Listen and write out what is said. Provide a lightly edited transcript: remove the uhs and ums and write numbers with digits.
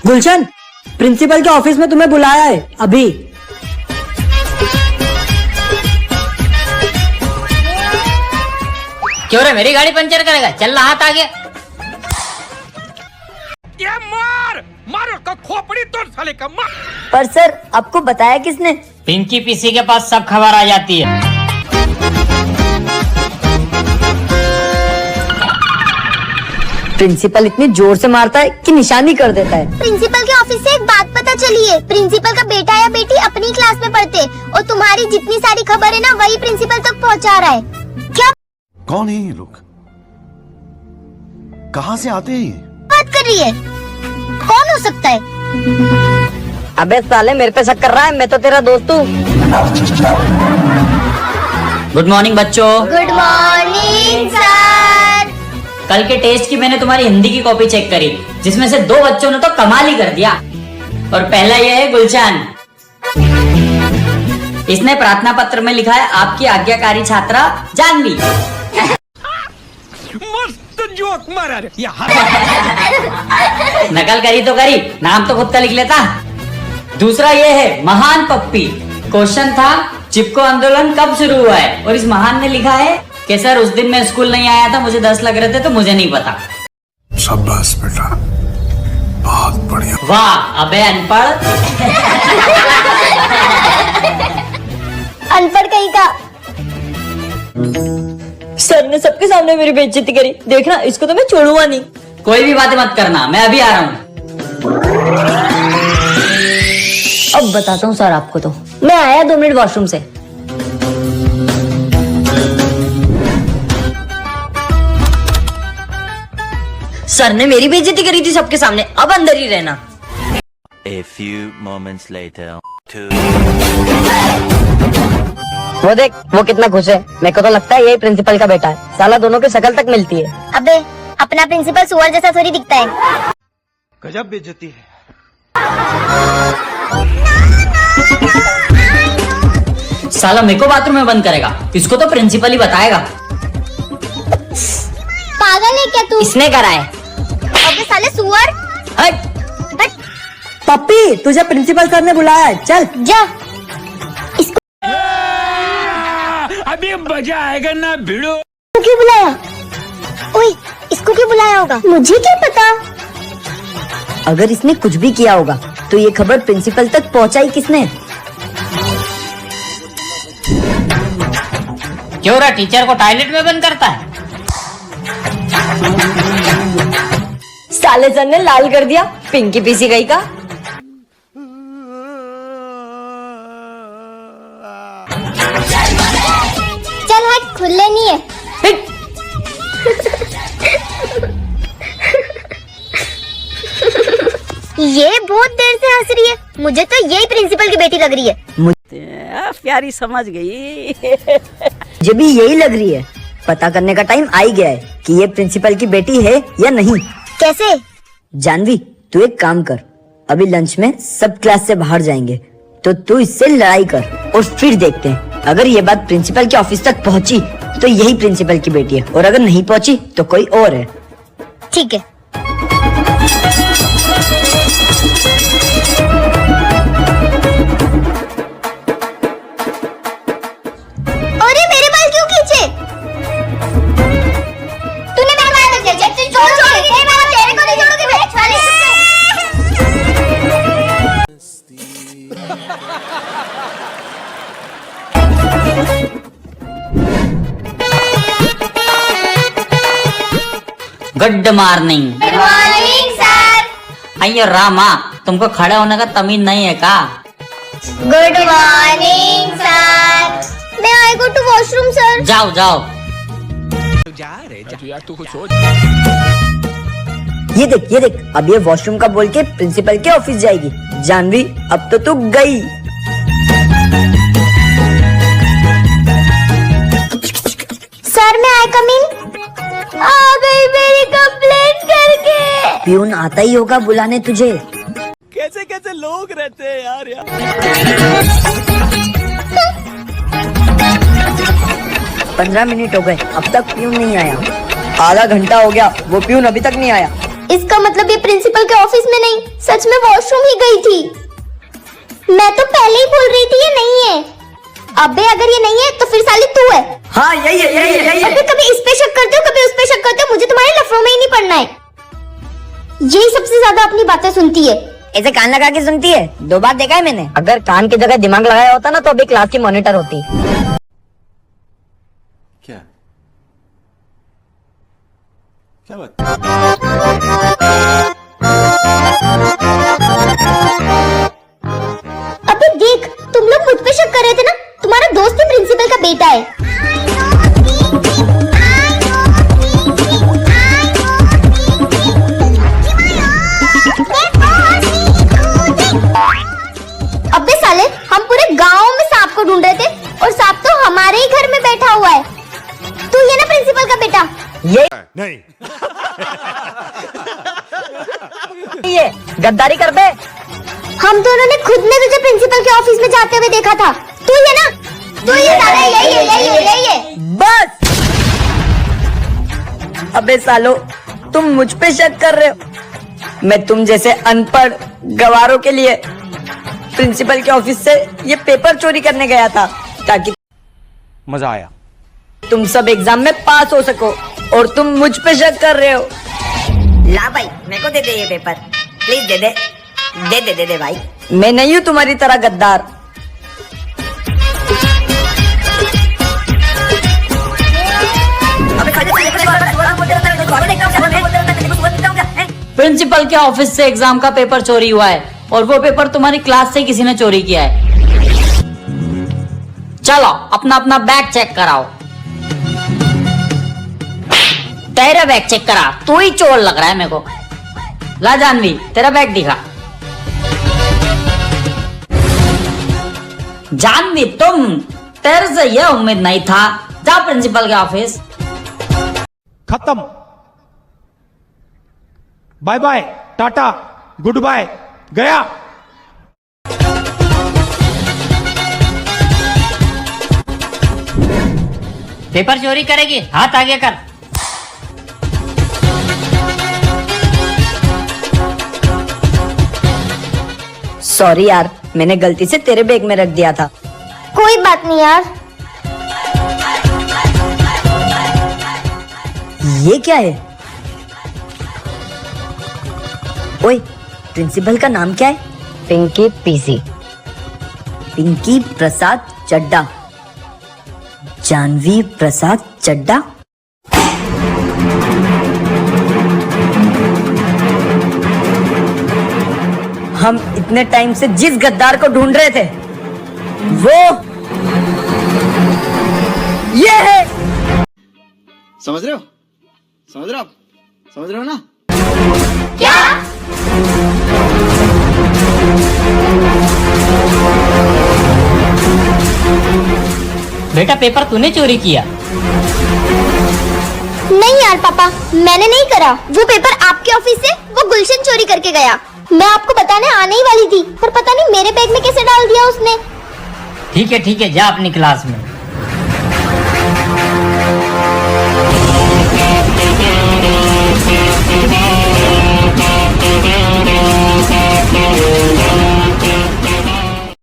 गुलशन, principal के office में तुम्हें बुलाया है अभी। क्यों रे, मेरी गाड़ी पंचर करेगा? चल रहा हाथ आगे। ये मार उसका खोपड़ी तोड़ साले का मार। पर सर, आपको बताया किसने? पिंकी पीसी के पास सब खबर आ जाती है। प्रिंसिपल इतनी जोर से मारता है कि निशानी कर देता है। प्रिंसिपल के ऑफिस से एक बात पता चली है। प्रिंसिपल का बेटा या बेटी अपनी क्लास में पढ़ते और तुम्हारी जितनी सारी खबर है ना, वही प्रिंसिपल तक पहुंचा रहा है। क्या कौन है ये लोग? कहाँ से आते हैं ये? बात कर रही है? कौन हो सकता है? अबे साले, मेरे पे शक कर रहा है? मैं तो तेरा दोस्त हूँ। गुड मॉर्निंग बच्चों। Good morning sir. कल के टेस्ट की मैंने तुम्हारी हिंदी की कॉपी चेक करी, जिसमें से 2 बच्चों ने तो कमाल ही कर दिया। और पहला ये है गुलशन। इसने प्रार्थना पत्र में लिखा है, आपकी आज्ञाकारी छात्रा जानवी। मस्त जोक मारा रे। नकल करी तो करी, नाम तो खुद का लिख लेता। दूसरा ये है महान पप्पी। क्वेश्चन था, चिपको आंदोलन कब शुरू हुआ है? और इस महान ने लिखा है कि सर उस दिन मैं स्कूल नहीं आया था, मुझे 10 लग रहे थे तो मुझे नहीं पता। शाबाश बेटा, बहुत बढ़िया। वाह, अबे अनपढ़। अनपढ़ कहीं का। सर ने सबके सामने मेरी बेइज्जती करी। देखना, इसको तो मैं छोड़ूंगा नहीं। कोई भी बातें मत करना, मैं अभी आ रहा हूँ। अब बताता हूँ सर आपको। तो मैं आया 2 मिनट वॉशरूम से। सर ने मेरी बेइज्जती करी थी सबके सामने। अब अंदर ही रहना। A few moments later. वो देख, वो कितना खुश है। मेरे को तो लगता है यही प्रिंसिपल का बेटा है। साला दोनों की शक्ल तक मिलती है। अबे, अपना प्रिंसिपल सुअर जैसा थोड़ी दिखता है। गजब बेइज्जती है। साला मेरे को बाथरूम में बंद करेगा, इसको तो प्रिंसिपल ही बताएगा। पागल है क्या तू? इसने करा है। अबे साले सुअर। हट। हट। पप्पी, तुझे प्रिंसिपल सर ने बुलाया है। चल जा। अभी मजा आएगा ना भिड़ो। इसको क्यों बुलाया? ओए, इसको क्यों बुलाया होगा? मुझे क्या पता। अगर इसने कुछ भी किया होगा तो ये खबर प्रिंसिपल तक पहुंचाई किसने? क्यों रहा, टीचर को टॉयलेट में बंद करता है? साले सर ने लाल कर दिया। पिंकी पीसी गई का। चल हट, खुले नहीं है। ये बहुत देर से हंस रही है। मुझे तो यही प्रिंसिपल की बेटी लग रही है। प्यारी समझ गई। मुझे भी यही लग रही है। पता करने का टाइम आ ही गया है कि ये प्रिंसिपल की बेटी है या नहीं। कैसे? जानवी, तू एक काम कर। अभी लंच में सब क्लास से बाहर जाएंगे, तो तू इससे लड़ाई कर और फिर देखते हैं। अगर ये बात प्रिंसिपल के ऑफिस तक पहुंची तो यही प्रिंसिपल की बेटी है, और अगर नहीं पहुंची तो कोई और है। ठीक है। अरे मेरे बाल क्यों खींचे? तूने मेरे बाल रख दिया। छोड़ मेरे बाल तेरे को नहीं छोड़ूंगी मैं। Good morning. Good morning sir. अयो रामा, तुमको खड़े होने का तमीज नहीं है का? Good morning sir. मैं आई गो टू वॉशरूम सर। जाओ जाओ। यार तू कुछ सोच। ये देख, ये देख, अब ये वॉशरूम का बोल के प्रिंसिपल के ऑफिस जाएगी। जानवी, अब तो तू गई। सर मैं आई कम इन। आ गई मेरी कंप्लेंट करके। प्यून आता ही होगा बुलाने तुझे। कैसे कैसे लोग रहते हैं यार। 15 मिनट हो गए, अब तक प्यून नहीं आया। आधा घंटा हो गया, वो प्यून अभी तक नहीं आया। इसका मतलब ये प्रिंसिपल के ऑफिस में नहीं, सच में वॉशरूम ही गई थी। मैं तो पहले ही बोल रही थी ये नहीं है। अबे अगर ये नहीं है तो फिर साली तू है। हाँ यही है। अबे कभी इस पे शक करते हो, कभी उस पे शक करते हो, मुझे तुम्हारे लफड़ों में ही नहीं पड़ना है। यही सबसे ज्यादा अपनी बातें सुनती है। ऐसे कान लगा के सुनती है, 2 बार देखा है मैंने। अगर कान की जगह दिमाग लगाया होता ना तो अभी क्लास की मॉनिटर होती। क्या बात? अबे देख, तुम लोग मुझ पे शक कर रहे थे ना, तुम्हारा दोस्त ही प्रिंसिपल का बेटा है। अबे साले, हम पूरे गांव में सांप को ढूंढ रहे थे और सांप तो हमारे ही घर में बैठा हुआ है। तू ये ना प्रिंसिपल का बेटा? नहीं। ये गद्दारी कर बे। हम दोनों ने खुद ने तुझे प्रिंसिपल के ऑफिस में जाते हुए देखा था। तू ये ना, तू ये साला यही है। बस। अबे सालो, तुम मुझ पे शक कर रहे हो। मैं तुम जैसे अनपढ़ गवारों के लिए प्रिंसिपल के ऑफिस से ये पेपर चोरी करने गया था ताकि मजा आया। तुम सब एग्जाम में पास हो सको, और तुम मुझ पे शक कर रहे हो। ला भाई, मेरे को दे दे ये पेपर, प्लीज दे दे। दे भाई। मैं नहीं हूँ तुम्हारी तरह गद्दार। प्रिंसिपल के ऑफिस से एग्जाम का पेपर चोरी हुआ है और वो पेपर तुम्हारी क्लास से किसी ने चोरी किया है। चलो अपना अपना बैग चेक कराओ। तेरा बैग चेक करा, तू ही चोर लग रहा है मेरे को। ला जानवी, तेरा बैग दिखा। जानवी, तुम, तेरे से यह उम्मीद नहीं था। जा प्रिंसिपल के ऑफिस। खत्म। Bye bye, ta-ta, goodbye, गया। पेपर चोरी करेगी, हाथ आगे कर। सॉरी यार, मैंने गलती से तेरे बैग में रख दिया था। कोई बात नहीं यार। ये क्या है? ओए, प्रिंसिपल का नाम क्या है? पिंकी पीसी। पिंकी प्रसाद चड्डा। जानवी प्रसाद चड्डा। हम इतने टाइम से जिस गद्दार को ढूंढ रहे थे वो ये है। समझ रहे हो? समझ रहे हो? समझ रहे हो ना? क्या? बेटा, पेपर तूने चोरी किया? नहीं यार पापा, मैंने नहीं करा। वो पेपर आपके ऑफिस से वो गुलशन चोरी करके गया। मैं आपको बताने आने ही वाली थी, पर पता नहीं मेरे बैग में कैसे डाल दिया उसने। ठीक है, जा अपनी क्लास में।